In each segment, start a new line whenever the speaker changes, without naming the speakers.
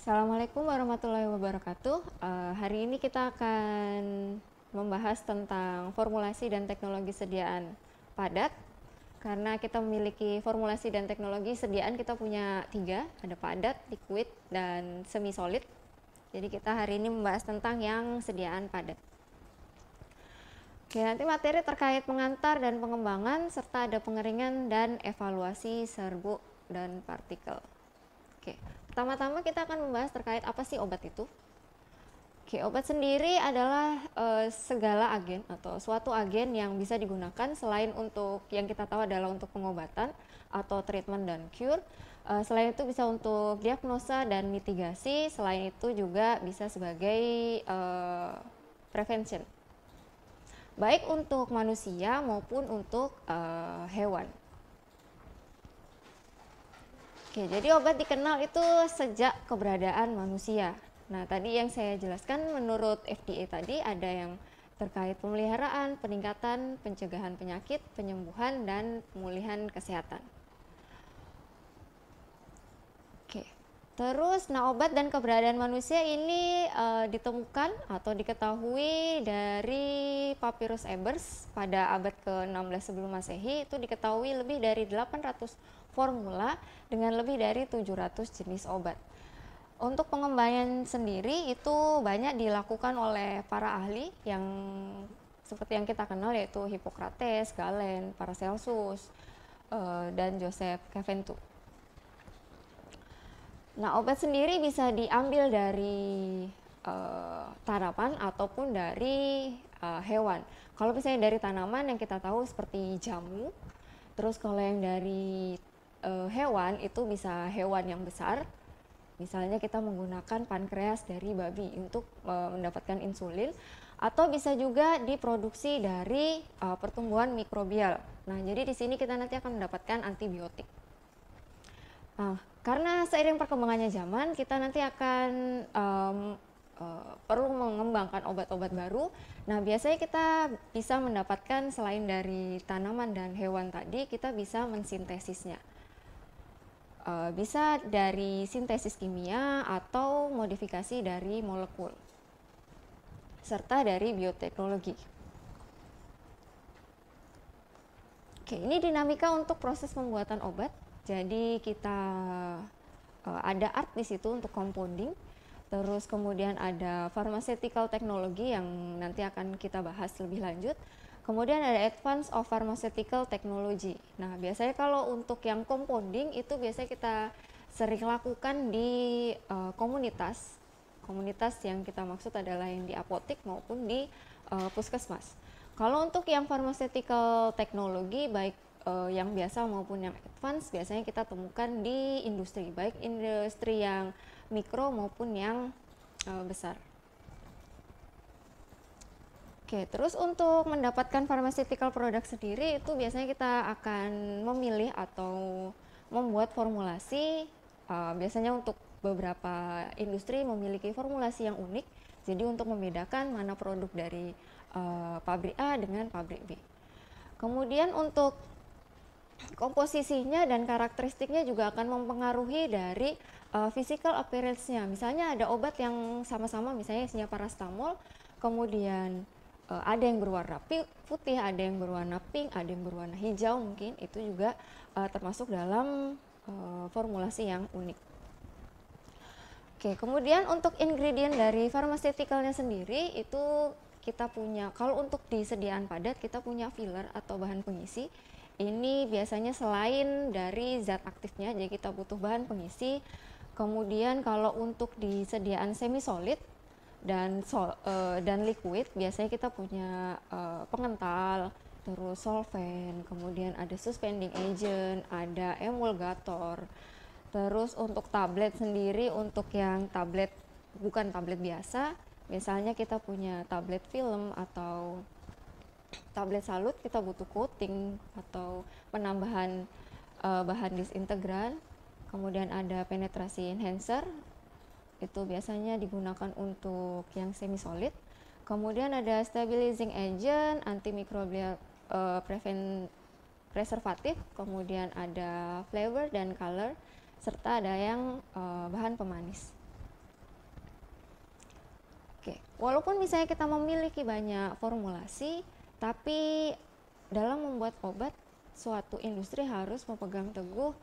Assalamualaikum warahmatullahi wabarakatuh. Hari ini kita akan membahas tentang formulasi dan teknologi sediaan padat. Karena kita memiliki formulasi dan teknologi sediaan, kita punya 3, ada padat, liquid, dan semi solid. Jadi kita hari ini membahas tentang yang sediaan padat. Oke, nanti materi terkait pengantar dan pengembangan, serta ada pengeringan dan evaluasi serbuk dan partikel. Oke, pertama-tama kita akan membahas terkait apa sih obat itu. Oke, obat sendiri adalah segala agen atau suatu agen yang bisa digunakan selain untuk yang kita tahu adalah untuk pengobatan atau treatment dan cure. Selain itu bisa untuk diagnosa dan mitigasi, selain itu juga bisa sebagai prevention. Baik untuk manusia maupun untuk hewan. Oke, jadi obat dikenal itu sejak keberadaan manusia. Nah, tadi yang saya jelaskan menurut FDA tadi ada yang terkait pemeliharaan, peningkatan, pencegahan penyakit, penyembuhan, dan pemulihan kesehatan. Oke, terus obat dan keberadaan manusia ini ditemukan atau diketahui dari Papyrus Ebers pada abad ke-16 sebelum Masehi. Itu diketahui lebih dari 800 formula dengan lebih dari 700 jenis obat. Untuk pengembangan sendiri itu banyak dilakukan oleh para ahli yang seperti yang kita kenal, yaitu Hippocrates, Galen, Paracelsus, dan Joseph Caventou. Nah, obat sendiri bisa diambil dari tanaman ataupun dari hewan. Kalau misalnya dari tanaman yang kita tahu seperti jamu, terus kalau yang dari hewan itu bisa hewan yang besar. Misalnya kita menggunakan pankreas dari babi untuk mendapatkan insulin, atau bisa juga diproduksi dari pertumbuhan mikrobial. Nah, jadi di sini kita nanti akan mendapatkan antibiotik. Nah, karena seiring perkembangannya zaman, kita nanti akan perlu mengembangkan obat-obat baru. Nah, biasanya kita bisa mendapatkan selain dari tanaman dan hewan tadi, kita bisa mensintesisnya. Bisa dari sintesis kimia atau modifikasi dari molekul, serta dari bioteknologi. Oke, ini dinamika untuk proses pembuatan obat. Jadi kita ada art di situ untuk compounding. Terus kemudian ada pharmaceutical technology yang nanti akan kita bahas lebih lanjut. Kemudian ada advance of pharmaceutical technology. Nah, biasanya kalau untuk yang compounding itu biasanya kita sering lakukan di komunitas. Komunitas yang kita maksud adalah yang di apotek maupun di puskesmas. Kalau untuk yang pharmaceutical technology, baik yang biasa maupun yang advance, biasanya kita temukan di industri, baik industri yang mikro maupun yang besar. Oke, terus untuk mendapatkan pharmaceutical product sendiri itu biasanya kita akan memilih atau membuat formulasi. Biasanya untuk beberapa industri memiliki formulasi yang unik, jadi untuk membedakan mana produk dari pabrik A dengan pabrik B. Kemudian untuk komposisinya dan karakteristiknya juga akan mempengaruhi dari physical appearance-nya. Misalnya ada obat yang sama-sama, misalnya isinya paracetamol, kemudian ada yang berwarna putih, ada yang berwarna pink, ada yang berwarna hijau, mungkin itu juga termasuk dalam formulasi yang unik. Oke, kemudian untuk ingredient dari pharmaceuticalnya sendiri itu kita punya, kalau untuk disediaan padat kita punya filler atau bahan pengisi. Ini biasanya selain dari zat aktifnya, jadi kita butuh bahan pengisi. Kemudian kalau untuk disediaan semi solid dan liquid, biasanya kita punya pengental, terus solvent, kemudian ada suspending agent, ada emulgator. Terus untuk tablet sendiri, untuk yang tablet bukan tablet biasa, misalnya kita punya tablet film atau tablet salut, kita butuh coating atau penambahan bahan disintegran. Kemudian ada penetrasi enhancer, itu biasanya digunakan untuk yang semi solid. Kemudian ada stabilizing agent, antimicrobial preservatif, kemudian ada flavor dan color, serta ada yang bahan pemanis. Oke, walaupun misalnya kita memiliki banyak formulasi, tapi dalam membuat obat, suatu industri harus memegang teguh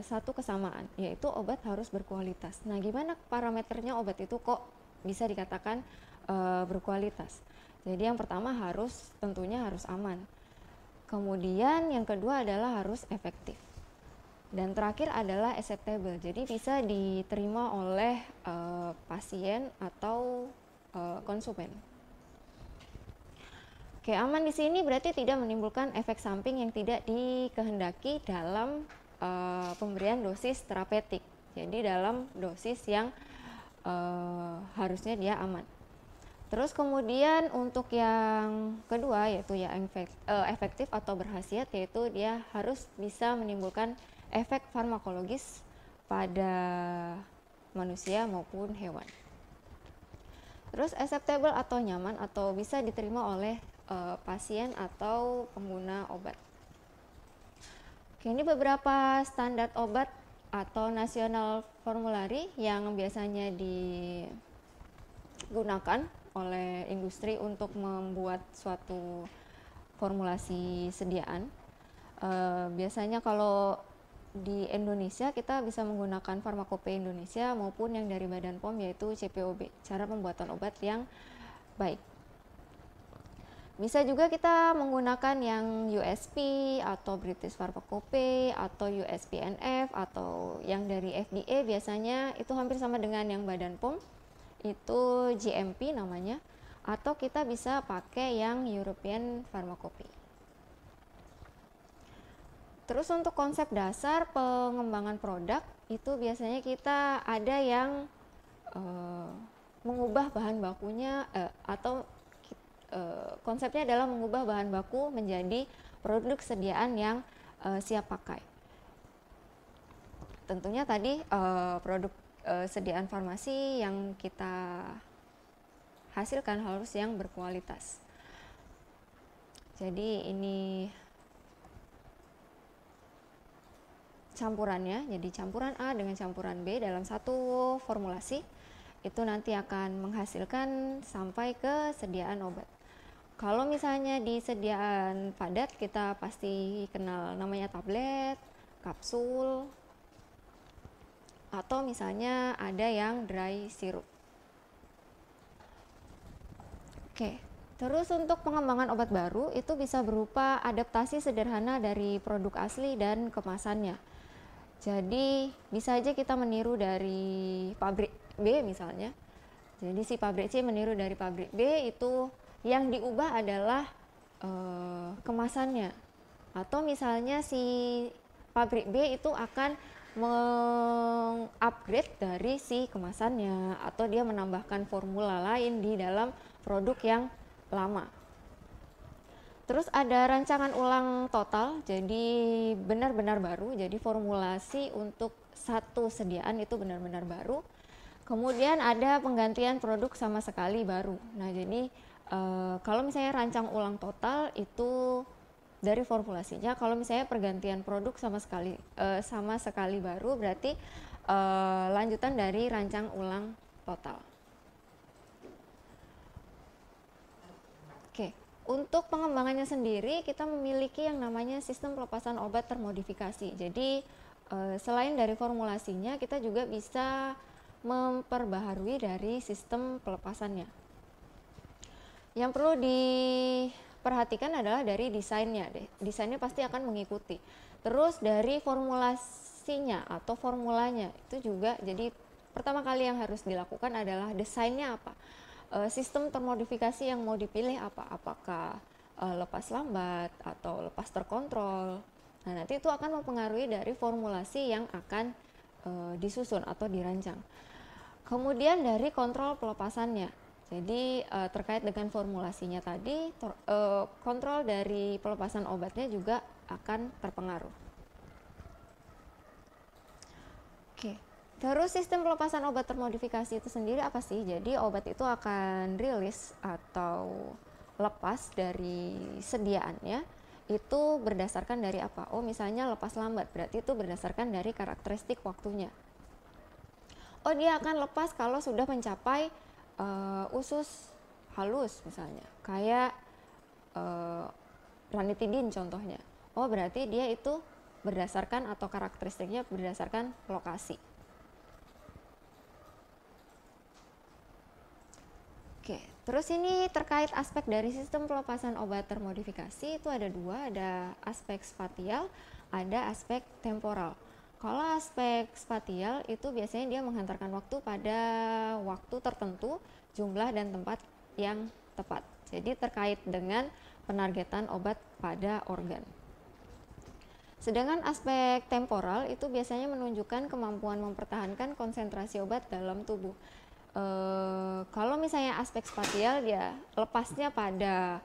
satu kesamaan, yaitu obat harus berkualitas. Nah, gimana parameternya obat itu kok bisa dikatakan berkualitas? Jadi yang pertama tentunya harus aman. Kemudian yang kedua adalah harus efektif. Dan terakhir adalah acceptable, jadi bisa diterima oleh pasien atau konsumen. Oke, aman di sini berarti tidak menimbulkan efek samping yang tidak dikehendaki dalam pemberian dosis terapeutik. Jadi dalam dosis yang harusnya dia aman. Terus kemudian untuk yang kedua yaitu yang efektif atau berkhasiat, yaitu dia harus bisa menimbulkan efek farmakologis pada manusia maupun hewan. Terus acceptable atau nyaman atau bisa diterima oleh pasien atau pengguna obat. Oke, ini beberapa standar obat atau national formulary yang biasanya digunakan oleh industri untuk membuat suatu formulasi sediaan. Biasanya kalau di Indonesia kita bisa menggunakan Farmakope Indonesia maupun yang dari Badan POM yaitu CPOB, cara pembuatan obat yang baik. Bisa juga kita menggunakan yang USP atau British Pharmacope atau USPNF atau yang dari FDA, biasanya itu hampir sama dengan yang Badan POM, itu GMP namanya, atau kita bisa pakai yang European Pharmacope. Terus untuk konsep dasar pengembangan produk itu biasanya kita ada yang mengubah bahan bakunya atau konsepnya adalah mengubah bahan baku menjadi produk sediaan yang siap pakai. Tentunya tadi produk sediaan farmasi yang kita hasilkan harus yang berkualitas. Jadi ini campurannya, jadi campuran A dengan campuran B dalam satu formulasi itu nanti akan menghasilkan sampai ke sediaan obat. Kalau misalnya di sediaan padat kita pasti kenal namanya tablet, kapsul, atau misalnya ada yang dry syrup. Oke, terus untuk pengembangan obat baru itu bisa berupa adaptasi sederhana dari produk asli dan kemasannya. Jadi bisa aja kita meniru dari pabrik B misalnya. Jadi si pabrik C meniru dari pabrik B, itu yang diubah adalah kemasannya. Atau misalnya si pabrik B itu akan mengupgrade dari si kemasannya, atau dia menambahkan formula lain di dalam produk yang lama. Terus ada rancangan ulang total, jadi benar-benar baru, jadi formulasi untuk satu sediaan itu benar-benar baru. Kemudian ada penggantian produk sama sekali baru. Nah, jadi kalau misalnya rancang ulang total itu dari formulasinya, kalau misalnya pergantian produk sama sekali baru berarti lanjutan dari rancang ulang total. Oke, untuk pengembangannya sendiri kita memiliki yang namanya sistem pelepasan obat termodifikasi. Jadi selain dari formulasinya, kita juga bisa memperbaharui dari sistem pelepasannya. Yang perlu diperhatikan adalah dari desainnya. Desainnya pasti akan mengikuti. Terus dari formulasinya atau formulanya itu juga, jadi pertama kali yang harus dilakukan adalah desainnya apa. Sistem termodifikasi yang mau dipilih apa, apakah lepas lambat atau lepas terkontrol. Nah, nanti itu akan mempengaruhi dari formulasi yang akan disusun atau dirancang. Kemudian dari kontrol pelepasannya. Jadi terkait dengan formulasinya tadi, kontrol dari pelepasan obatnya juga akan terpengaruh. Oke, terus sistem pelepasan obat termodifikasi itu sendiri apa sih? Jadi obat itu akan rilis atau lepas dari sediaannya itu berdasarkan dari apa? Oh, misalnya lepas lambat, berarti itu berdasarkan dari karakteristik waktunya. Oh, dia akan lepas kalau sudah mencapai usus halus misalnya, kayak ranitidin contohnya. Oh, berarti dia itu berdasarkan atau karakteristiknya berdasarkan lokasi. Oke, terus ini terkait aspek dari sistem pelepasan obat termodifikasi itu ada dua, ada aspek spatial, ada aspek temporal. Kalau aspek spatial itu biasanya dia menghantarkan waktu pada waktu tertentu, jumlah dan tempat yang tepat. Jadi terkait dengan penargetan obat pada organ. Sedangkan aspek temporal itu biasanya menunjukkan kemampuan mempertahankan konsentrasi obat dalam tubuh. Kalau misalnya aspek spatial dia lepasnya pada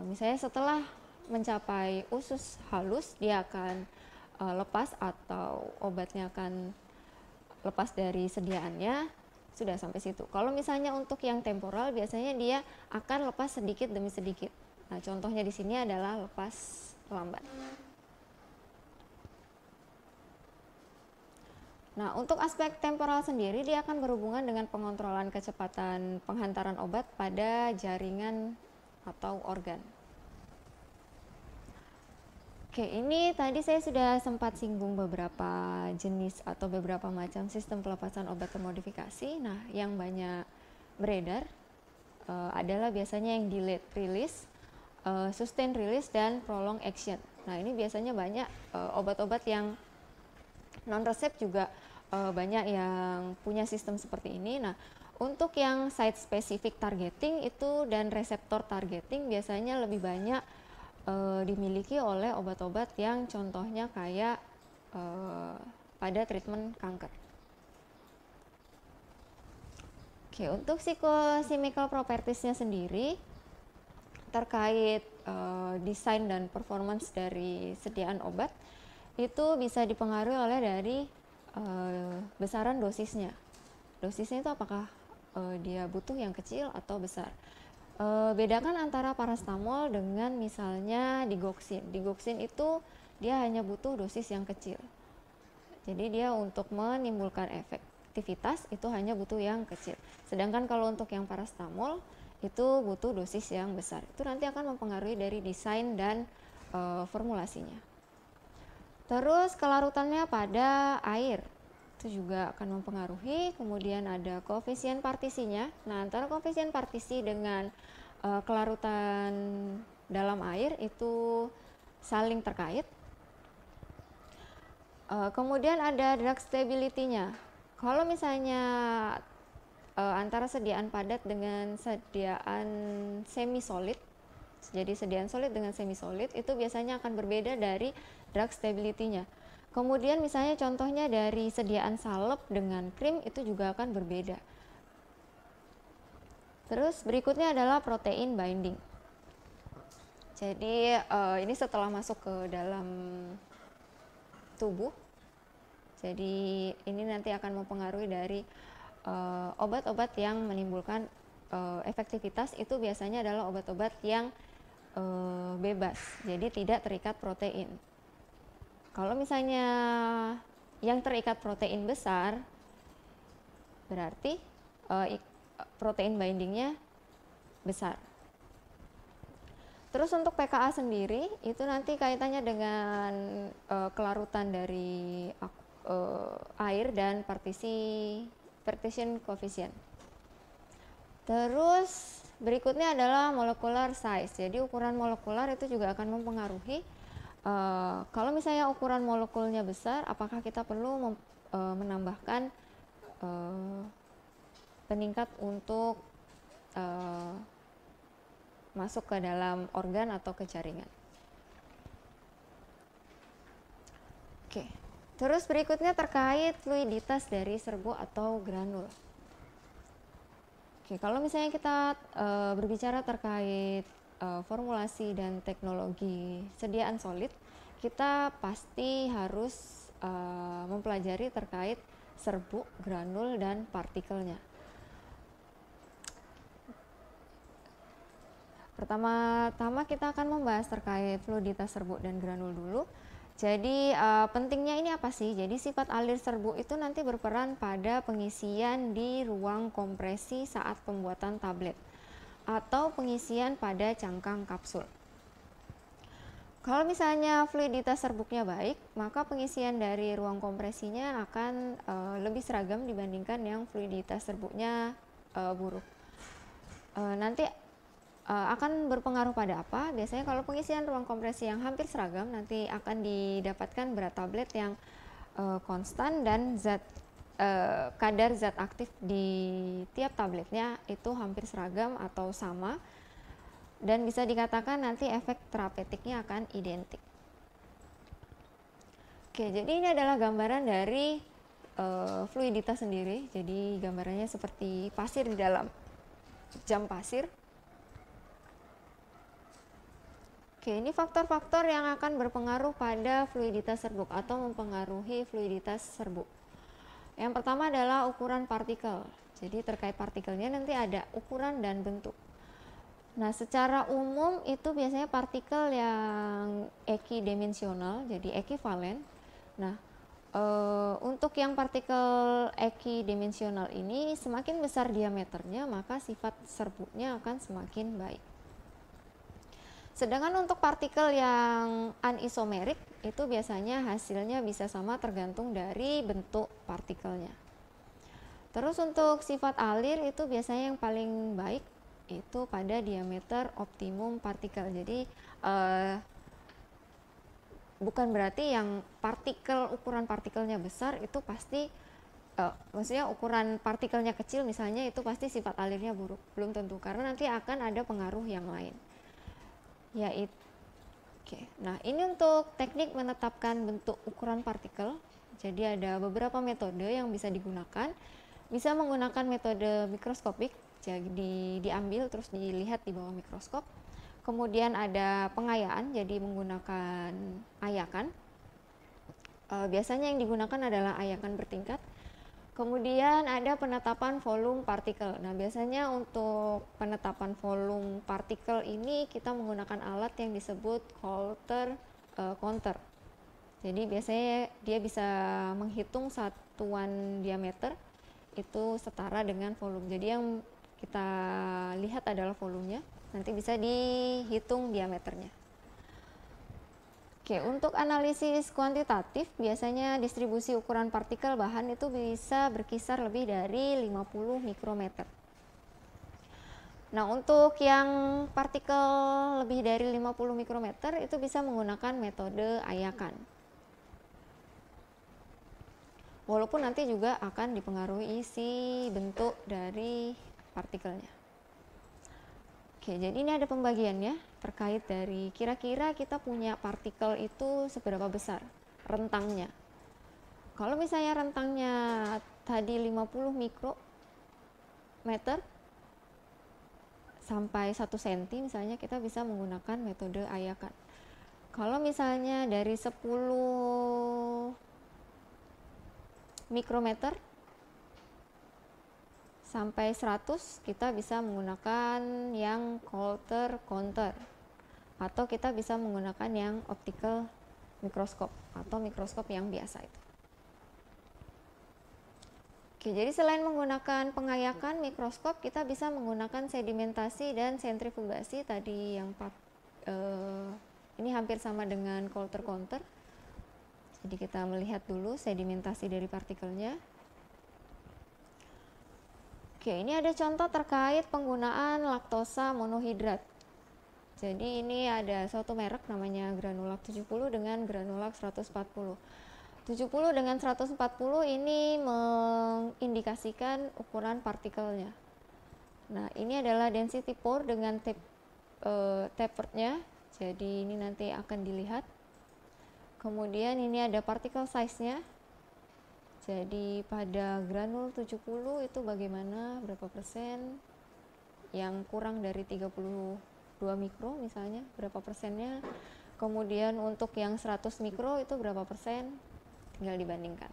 misalnya setelah mencapai usus halus dia akan lepas atau obatnya akan lepas dari sediaannya, sudah sampai situ. Kalau misalnya untuk yang temporal biasanya dia akan lepas sedikit demi sedikit. Nah, contohnya di sini adalah lepas lambat. Nah, untuk aspek temporal sendiri dia akan berhubungan dengan pengontrolan kecepatan penghantaran obat pada jaringan atau organ. Oke, ini tadi saya sudah sempat singgung beberapa jenis atau beberapa macam sistem pelepasan obat termodifikasi. Nah, yang banyak beredar adalah biasanya yang delayed release, sustained release, dan prolonged action. Nah, ini biasanya banyak obat-obat yang non-resep juga banyak yang punya sistem seperti ini. Nah, untuk yang site specific targeting itu dan reseptor targeting biasanya lebih banyak dimiliki oleh obat-obat yang contohnya kayak pada treatment kanker. Oke, untuk psikochemical propertiesnya sendiri terkait desain dan performance dari sediaan obat itu bisa dipengaruhi oleh dari besaran dosisnya. Dosisnya itu apakah dia butuh yang kecil atau besar. Bedakan antara parastamol dengan misalnya digoxin. Digoxin itu dia hanya butuh dosis yang kecil. Jadi dia untuk menimbulkan efektivitas itu hanya butuh yang kecil. Sedangkan kalau untuk yang parastamol itu butuh dosis yang besar. Itu nanti akan mempengaruhi dari desain dan formulasinya. Terus kelarutannya pada air itu juga akan mempengaruhi. Kemudian ada koefisien partisinya. Nah, antara koefisien partisi dengan kelarutan dalam air itu saling terkait. Kemudian ada drug stability-nya. Kalau misalnya antara sediaan padat dengan sediaan semi solid, jadi sediaan solid dengan semi solid itu biasanya akan berbeda dari drug stability-nya. Kemudian misalnya contohnya dari sediaan salep dengan krim itu juga akan berbeda. Terus berikutnya adalah protein binding. Jadi ini setelah masuk ke dalam tubuh. Jadi ini nanti akan mempengaruhi dari obat-obat yang menimbulkan efektivitas itu biasanya adalah obat-obat yang bebas, jadi tidak terikat protein. Kalau misalnya yang terikat protein besar, berarti protein bindingnya besar. Terus untuk pKa sendiri itu nanti kaitannya dengan kelarutan dari air dan partition coefficient. Terus berikutnya adalah molecular size. Jadi ukuran molekular itu juga akan mempengaruhi. Kalau misalnya ukuran molekulnya besar, apakah kita perlu menambahkan peningkat untuk masuk ke dalam organ atau ke jaringan. Oke. Terus berikutnya terkait fluiditas dari serbuk atau granul. Oke, kalau misalnya kita berbicara terkait formulasi dan teknologi sediaan solid, kita pasti harus mempelajari terkait serbuk, granul, dan partikelnya. Pertama-tama kita akan membahas terkait fluiditas serbuk dan granul dulu. Jadi pentingnya ini apa sih? Jadi sifat alir serbuk itu nanti berperan pada pengisian di ruang kompresi saat pembuatan tablet atau pengisian pada cangkang kapsul. Kalau misalnya fluiditas serbuknya baik, maka pengisian dari ruang kompresinya akan lebih seragam dibandingkan yang fluiditas serbuknya buruk. Nanti akan berpengaruh pada apa? Biasanya kalau pengisian ruang kompresi yang hampir seragam, nanti akan didapatkan berat tablet yang konstan dan kadar zat aktif di tiap tabletnya itu hampir seragam atau sama, dan bisa dikatakan nanti efek terapeutiknya akan identik. Oke, jadi ini adalah gambaran dari fluiditas sendiri. Jadi gambarannya seperti pasir di dalam jam pasir. Oke, ini faktor-faktor yang akan berpengaruh pada fluiditas serbuk atau mempengaruhi fluiditas serbuk. Yang pertama adalah ukuran partikel. Jadi terkait partikelnya nanti ada ukuran dan bentuk. Nah, secara umum itu biasanya partikel yang ekidimensional, jadi ekivalen. Nah, untuk yang partikel ekidimensional ini semakin besar diameternya, maka sifat serbuknya akan semakin baik. Sedangkan untuk partikel yang anisomerik itu biasanya hasilnya bisa sama tergantung dari bentuk partikelnya. Terus untuk sifat alir itu biasanya yang paling baik itu pada diameter optimum partikel. Jadi bukan berarti yang ukuran partikelnya besar itu pasti maksudnya ukuran partikelnya kecil misalnya itu pasti sifat alirnya buruk. Belum tentu, karena nanti akan ada pengaruh yang lain. Yaitu nah ini untuk teknik menetapkan bentuk ukuran partikel. Jadi ada beberapa metode yang bisa digunakan. Bisa menggunakan metode mikroskopik, jadi diambil terus dilihat di bawah mikroskop. Kemudian ada pengayaan, jadi menggunakan ayakan. Biasanya yang digunakan adalah ayakan bertingkat. Kemudian ada penetapan volume partikel. Nah, biasanya untuk penetapan volume partikel ini kita menggunakan alat yang disebut Coulter counter. Jadi biasanya dia bisa menghitung satuan diameter itu setara dengan volume. Jadi yang kita lihat adalah volumenya, nanti bisa dihitung diameternya. Oke, untuk analisis kuantitatif biasanya distribusi ukuran partikel bahan itu bisa berkisar lebih dari 50 mikrometer. Nah, untuk yang partikel lebih dari 50 mikrometer itu bisa menggunakan metode ayakan. Walaupun nanti juga akan dipengaruhi si bentuk dari partikelnya. Oke, jadi ini ada pembagiannya terkait dari kira-kira kita punya partikel itu seberapa besar rentangnya. Kalau misalnya rentangnya tadi 50 mikrometer sampai 1 cm misalnya, kita bisa menggunakan metode ayakan. Kalau misalnya dari 10 mikrometer sampai 100 kita bisa menggunakan yang Coulter counter, atau kita bisa menggunakan yang optical mikroskop atau mikroskop yang biasa itu. Oke, jadi selain menggunakan pengayakan mikroskop, kita bisa menggunakan sedimentasi dan sentrifugasi tadi yang ini hampir sama dengan Coulter counter. Jadi kita melihat dulu sedimentasi dari partikelnya. Oke, ini ada contoh terkait penggunaan laktosa monohidrat. Jadi ini ada suatu merek namanya Granulac 70 dengan Granulac 140. 70 dengan 140 ini mengindikasikan ukuran partikelnya. Nah, ini adalah density pore dengan taperednya. Jadi ini nanti akan dilihat. Kemudian ini ada particle size-nya. Jadi pada granul 70 itu bagaimana, berapa persen yang kurang dari 32 mikro misalnya, berapa persennya. Kemudian untuk yang 100 mikro itu berapa persen, tinggal dibandingkan.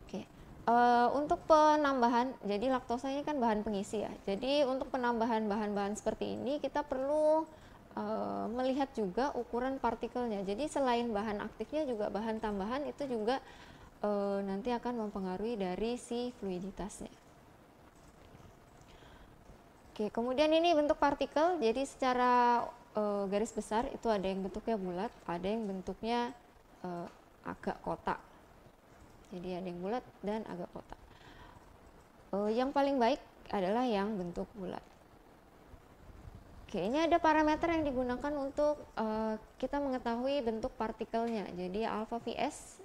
Oke, untuk penambahan, jadi laktosa ini kan bahan pengisi ya. Jadi untuk penambahan bahan-bahan seperti ini kita perlu melihat juga ukuran partikelnya. Jadi selain bahan aktifnya juga bahan tambahan itu juga nanti akan mempengaruhi dari si fluiditasnya. Oke, kemudian ini bentuk partikel. Jadi secara garis besar itu ada yang bentuknya bulat, ada yang bentuknya agak kotak. Jadi ada yang bulat dan agak kotak. Yang paling baik adalah yang bentuk bulat. Oke, ini ada parameter yang digunakan untuk kita mengetahui bentuk partikelnya. Jadi alpha Vs.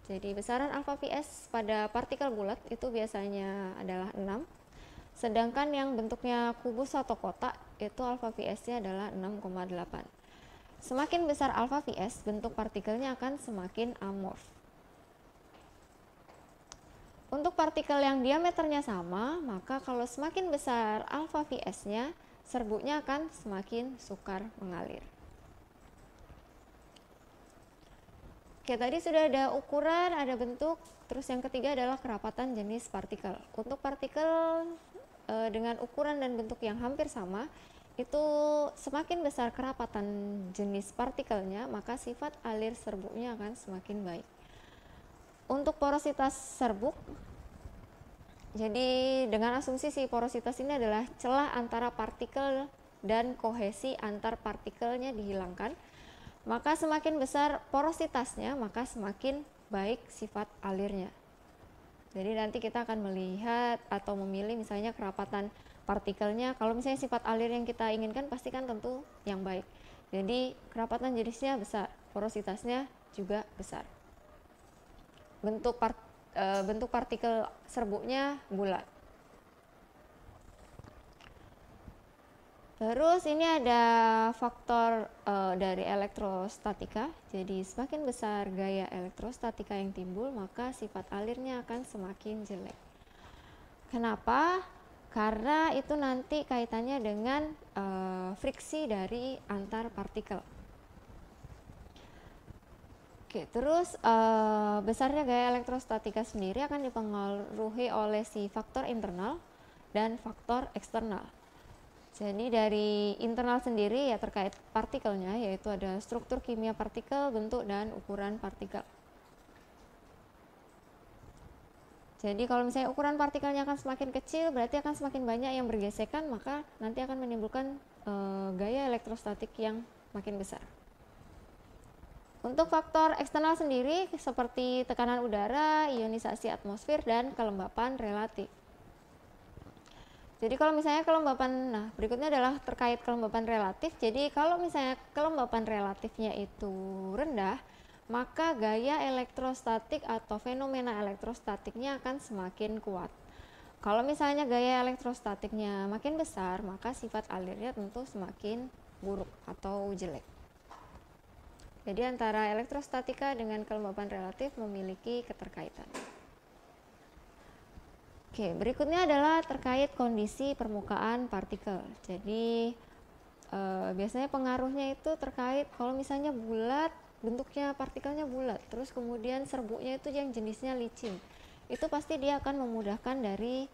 Jadi besaran alpha Vs pada partikel bulat itu biasanya adalah 6. Sedangkan yang bentuknya kubus atau kotak itu alpha Vs-nya adalah 6,8. Semakin besar alpha Vs, bentuk partikelnya akan semakin amorf. Untuk partikel yang diameternya sama, maka kalau semakin besar alpha Vs-nya, serbuknya akan semakin sukar mengalir. Oke, tadi sudah ada ukuran, ada bentuk, terus yang ketiga adalah kerapatan jenis partikel. Untuk partikel dengan ukuran dan bentuk yang hampir sama, itu semakin besar kerapatan jenis partikelnya, maka sifat alir serbuknya akan semakin baik. Untuk porositas serbuk, jadi dengan asumsi si porositas ini adalah celah antara partikel dan kohesi antar partikelnya dihilangkan, maka semakin besar porositasnya, maka semakin baik sifat alirnya. Jadi nanti kita akan melihat atau memilih misalnya kerapatan partikelnya. Kalau misalnya sifat alir yang kita inginkan pasti kan tentu yang baik. Jadi kerapatan jenisnya besar, porositasnya juga besar. Bentuk partikel serbuknya bulat. Terus ini ada faktor dari elektrostatika. Jadi semakin besar gaya elektrostatika yang timbul, maka sifat alirnya akan semakin jelek. Kenapa? Karena itu nanti kaitannya dengan friksi dari antar partikel. Oke, terus besarnya gaya elektrostatika sendiri akan dipengaruhi oleh si faktor internal dan faktor eksternal. Jadi dari internal sendiri ya terkait partikelnya, yaitu ada struktur kimia partikel, bentuk dan ukuran partikel. Jadi kalau misalnya ukuran partikelnya akan semakin kecil, berarti akan semakin banyak yang bergesekan, maka nanti akan menimbulkan gaya elektrostatik yang makin besar. Untuk faktor eksternal sendiri seperti tekanan udara, ionisasi atmosfer, dan kelembapan relatif. Jadi kalau misalnya kelembapan, nah berikutnya adalah terkait kelembapan relatif. Jadi kalau misalnya kelembapan relatifnya itu rendah, maka gaya elektrostatik atau fenomena elektrostatiknya akan semakin kuat. Kalau misalnya gaya elektrostatiknya makin besar, maka sifat alirnya tentu semakin buruk atau jelek. Jadi antara elektrostatika dengan kelembapan relatif memiliki keterkaitan. Oke, berikutnya adalah terkait kondisi permukaan partikel. Jadi biasanya pengaruhnya itu terkait kalau misalnya bulat, bentuknya partikelnya bulat, terus kemudian serbuknya itu yang jenisnya licin, itu pasti dia akan memudahkan dari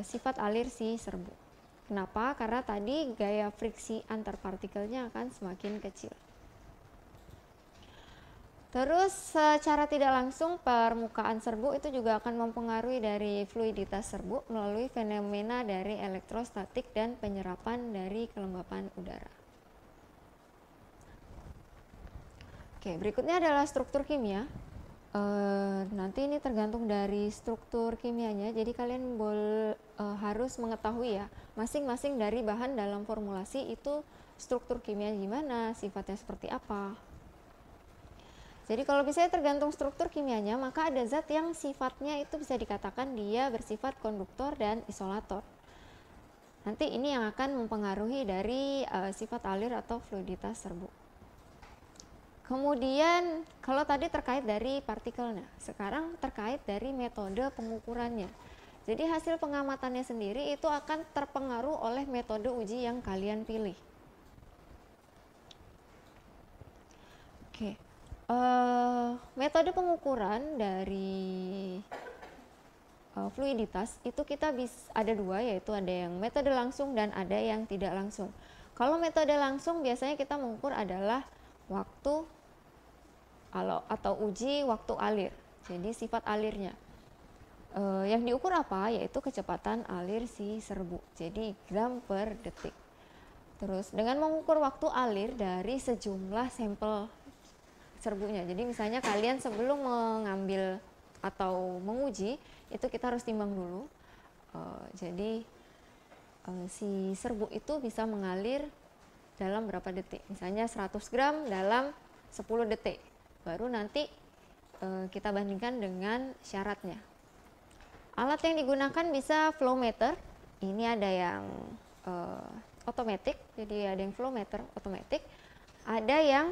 sifat alir si serbuk. Kenapa? Karena tadi gaya friksi antar partikelnya akan semakin kecil. Terus secara tidak langsung permukaan serbuk itu juga akan mempengaruhi dari fluiditas serbuk melalui fenomena dari elektrostatik dan penyerapan dari kelembapan udara. Oke, berikutnya adalah struktur kimia. Nanti ini tergantung dari struktur kimianya, jadi kalian harus mengetahui ya, masing-masing dari bahan dalam formulasi itu struktur kimia gimana, sifatnya seperti apa. Jadi kalau misalnya tergantung struktur kimianya, maka ada zat yang sifatnya itu bisa dikatakan dia bersifat konduktor dan isolator. Nanti ini yang akan mempengaruhi dari sifat alir atau fluiditas serbuk. Kemudian kalau tadi terkait dari partikelnya, sekarang terkait dari metode pengukurannya. Jadi hasil pengamatannya sendiri itu akan terpengaruh oleh metode uji yang kalian pilih. Oke. Metode pengukuran dari fluiditas itu kita ada dua, yaitu ada yang metode langsung dan ada yang tidak langsung. Kalau metode langsung biasanya kita mengukur adalah waktu atau uji waktu alir. Jadi sifat alirnya. Yang diukur apa? Yaitu kecepatan alir si serbu. Jadi gram per detik. Terus dengan mengukur waktu alir dari sejumlah sampel serbunya. Jadi misalnya kalian sebelum mengambil atau menguji itu kita harus timbang dulu. Jadi si serbu itu bisa mengalir dalam berapa detik. Misalnya 100 gram dalam 10 detik. Baru nanti kita bandingkan dengan syaratnya. Alat yang digunakan bisa flow meter. Ini ada yang otomatis, jadi ada yang flow meter otomatis. Ada yang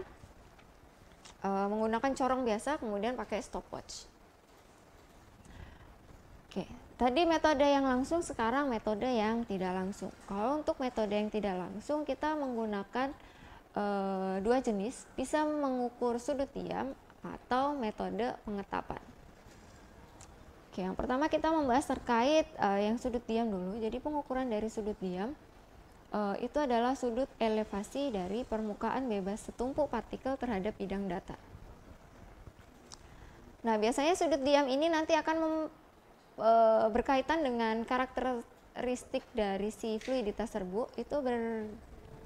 menggunakan corong biasa, kemudian pakai stopwatch. Oke, tadi metode yang langsung, sekarang metode yang tidak langsung. Kalau untuk metode yang tidak langsung, kita menggunakan dua jenis, bisa mengukur sudut diam atau metode pengetapan. Oke, yang pertama kita membahas terkait yang sudut diam dulu. Jadi pengukuran dari sudut diam itu adalah sudut elevasi dari permukaan bebas setumpuk partikel terhadap bidang datar. Nah, biasanya sudut diam ini nanti akan berkaitan dengan karakteristik dari si fluiditas serbu. Itu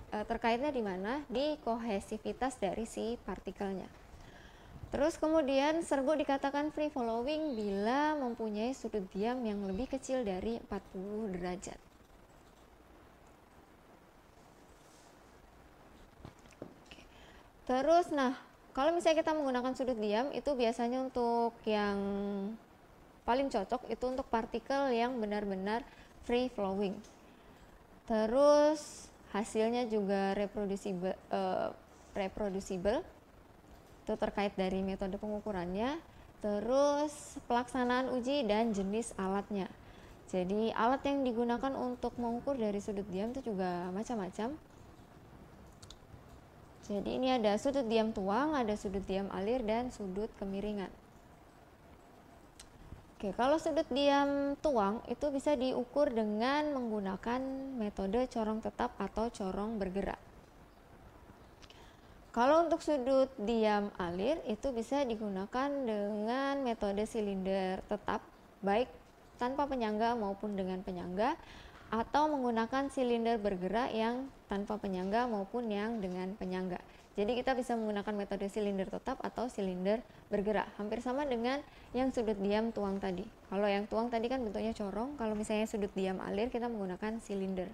terkaitnya di mana? Di kohesivitas dari si partikelnya. Terus kemudian serbu dikatakan free flowing bila mempunyai sudut diam yang lebih kecil dari 40 derajat. Oke. Terus kalau misalnya kita menggunakan sudut diam itu biasanya untuk yang paling cocok itu untuk partikel yang benar-benar free flowing. Terus hasilnya juga reproducible. Itu terkait dari metode pengukurannya, terus pelaksanaan uji dan jenis alatnya. Jadi alat yang digunakan untuk mengukur dari sudut diam itu juga macam-macam. Jadi ini ada sudut diam tuang, ada sudut diam alir, dan sudut kemiringan. Oke, kalau sudut diam tuang itu bisa diukur dengan menggunakan metode corong tetap atau corong bergerak. Kalau untuk sudut diam alir itu bisa digunakan dengan metode silinder tetap, baik tanpa penyangga maupun dengan penyangga, atau menggunakan silinder bergerak yang tanpa penyangga maupun yang dengan penyangga. Jadi kita bisa menggunakan metode silinder tetap atau silinder bergerak, hampir sama dengan yang sudut diam tuang tadi. Kalau yang tuang tadi kan bentuknya corong, kalau misalnya sudut diam alir kita menggunakan silinder.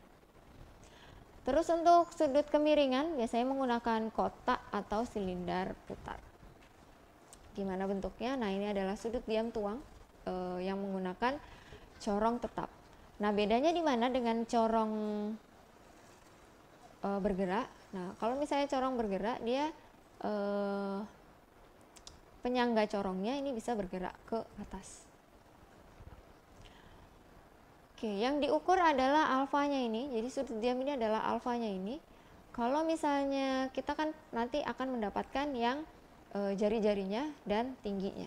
Terus untuk sudut kemiringan biasanya menggunakan kotak atau silinder putar. Gimana bentuknya? Nah, ini adalah sudut diam tuang yang menggunakan corong tetap. Nah, bedanya di mana dengan corong bergerak? Nah, kalau misalnya corong bergerak dia penyangga corongnya ini bisa bergerak ke atas. Oke, yang diukur adalah alfanya ini. Jadi sudut diam ini adalah alfanya ini. Kalau misalnya kita kan nanti akan mendapatkan yang jari-jarinya dan tingginya.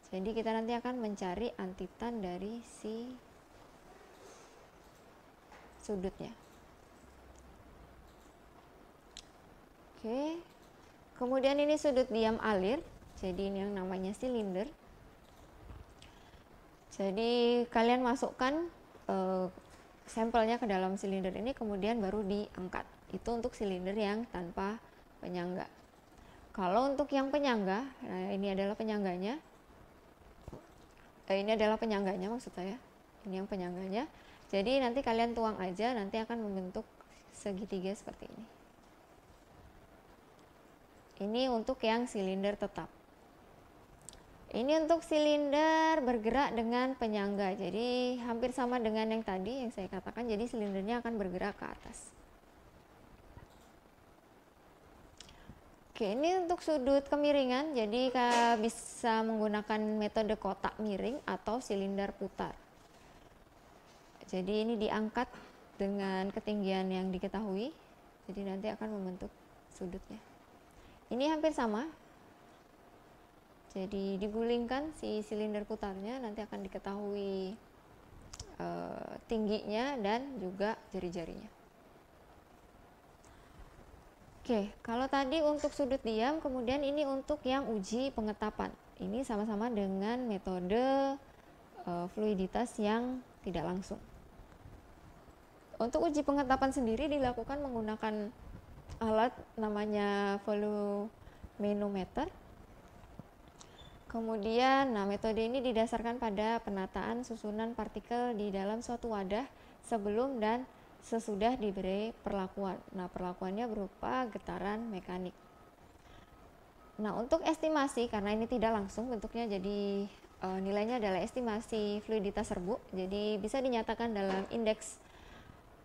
Jadi kita nanti akan mencari antitan dari si sudutnya. Oke. Kemudian ini sudut diam alir. Jadi ini yang namanya silinder. Jadi kalian masukkan sampelnya ke dalam silinder ini, kemudian baru diangkat. Itu untuk silinder yang tanpa penyangga. Kalau untuk yang penyangga, nah ini adalah penyangganya. Ini adalah penyangganya maksud saya. Ini yang penyangganya. Jadi nanti kalian tuang aja, nanti akan membentuk segitiga seperti ini. Ini untuk yang silinder tetap. Ini untuk silinder bergerak dengan penyangga. Jadi hampir sama dengan yang tadi yang saya katakan. Jadi silindernya akan bergerak ke atas. Oke, ini untuk sudut kemiringan. Jadi bisa menggunakan metode kotak miring atau silinder putar. Jadi ini diangkat dengan ketinggian yang diketahui. Jadi nanti akan membentuk sudutnya. Ini hampir sama. Jadi digulingkan si silinder putarnya, nanti akan diketahui tingginya dan juga jari-jarinya. Oke, kalau tadi untuk sudut diam, kemudian ini untuk yang uji pengetapan. Ini sama-sama dengan metode fluiditas yang tidak langsung. Untuk uji pengetapan sendiri dilakukan menggunakan alat namanya volumenometer. Kemudian, metode ini didasarkan pada penataan susunan partikel di dalam suatu wadah sebelum dan sesudah diberi perlakuan. Perlakuannya berupa getaran mekanik. Untuk estimasi, karena ini tidak langsung bentuknya, jadi nilainya adalah estimasi fluiditas serbuk. Jadi bisa dinyatakan dalam indeks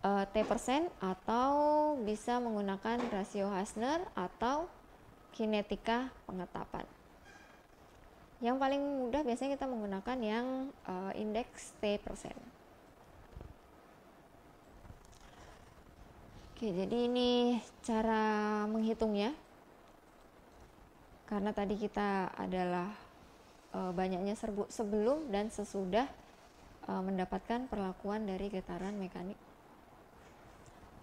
T% atau bisa menggunakan rasio Hassner atau kinetika pengetapan. Yang paling mudah biasanya kita menggunakan yang indeks T%. Oke, jadi ini cara menghitungnya. Karena tadi kita adalah banyaknya serbuk sebelum dan sesudah mendapatkan perlakuan dari getaran mekanik.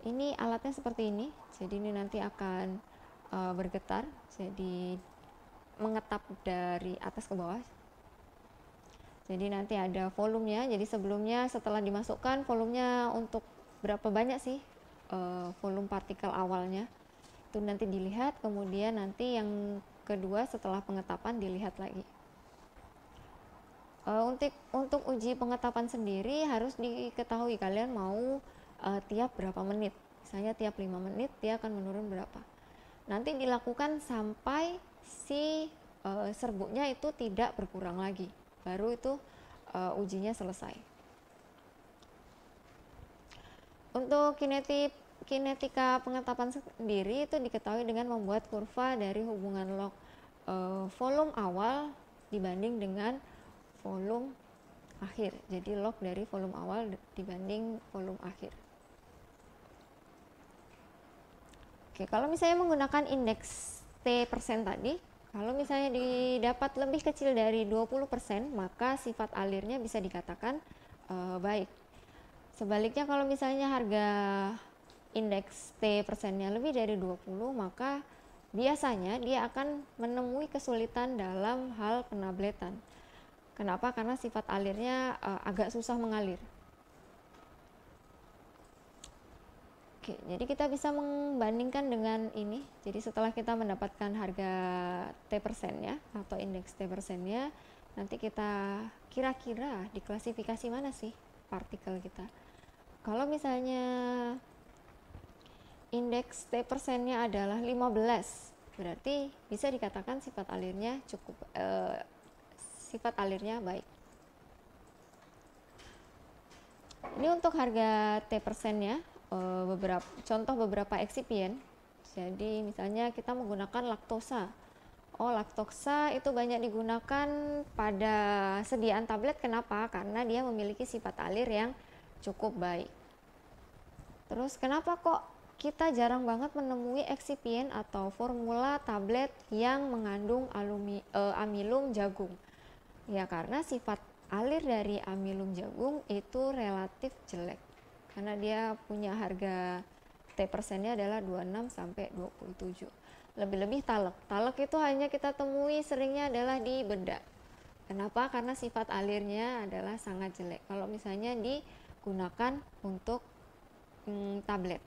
Ini alatnya seperti ini, jadi ini nanti akan bergetar, jadi mengetap dari atas ke bawah. Jadi nanti ada volumenya, jadi sebelumnya setelah dimasukkan volumenya untuk berapa banyak sih volume partikel awalnya, itu nanti dilihat, kemudian nanti yang kedua setelah pengetapan dilihat lagi. Untuk uji pengetapan sendiri harus diketahui kalian mau tiap berapa menit, misalnya tiap 5 menit dia akan menurun berapa. Nanti dilakukan sampai si serbuknya itu tidak berkurang lagi, baru itu ujinya selesai. Untuk kinetika pengetapan sendiri itu diketahui dengan membuat kurva dari hubungan log volume awal dibanding dengan volume akhir. Jadi log dari volume awal dibanding volume akhir. Oke, kalau misalnya menggunakan indeks T% tadi, kalau misalnya didapat lebih kecil dari 20%, maka sifat alirnya bisa dikatakan baik. Sebaliknya kalau misalnya harga indeks T%-nya lebih dari 20, maka biasanya dia akan menemui kesulitan dalam hal penabletan. Kenapa? Karena sifat alirnya agak susah mengalir. Oke, jadi kita bisa membandingkan dengan ini. Jadi setelah kita mendapatkan harga T%-nya atau indeks T%-nya, nanti kita kira-kira diklasifikasi mana sih partikel kita. Kalau misalnya indeks T%-nya adalah 15, berarti bisa dikatakan sifat alirnya baik. Ini untuk harga T%-nya. Beberapa eksipien. Jadi misalnya kita menggunakan laktosa. Laktosa itu banyak digunakan pada sediaan tablet. Kenapa? Karena dia memiliki sifat alir yang cukup baik. Terus kenapa kok kita jarang banget menemui eksipien atau formula tablet yang mengandung amilum jagung? Ya karena sifat alir dari amilum jagung itu relatif jelek. Karena dia punya harga T%-nya adalah 26 sampai 27. Lebih-lebih talek. Talek itu hanya kita temui seringnya adalah di bedak. Kenapa? Karena sifat alirnya adalah sangat jelek. Kalau misalnya digunakan untuk tablet.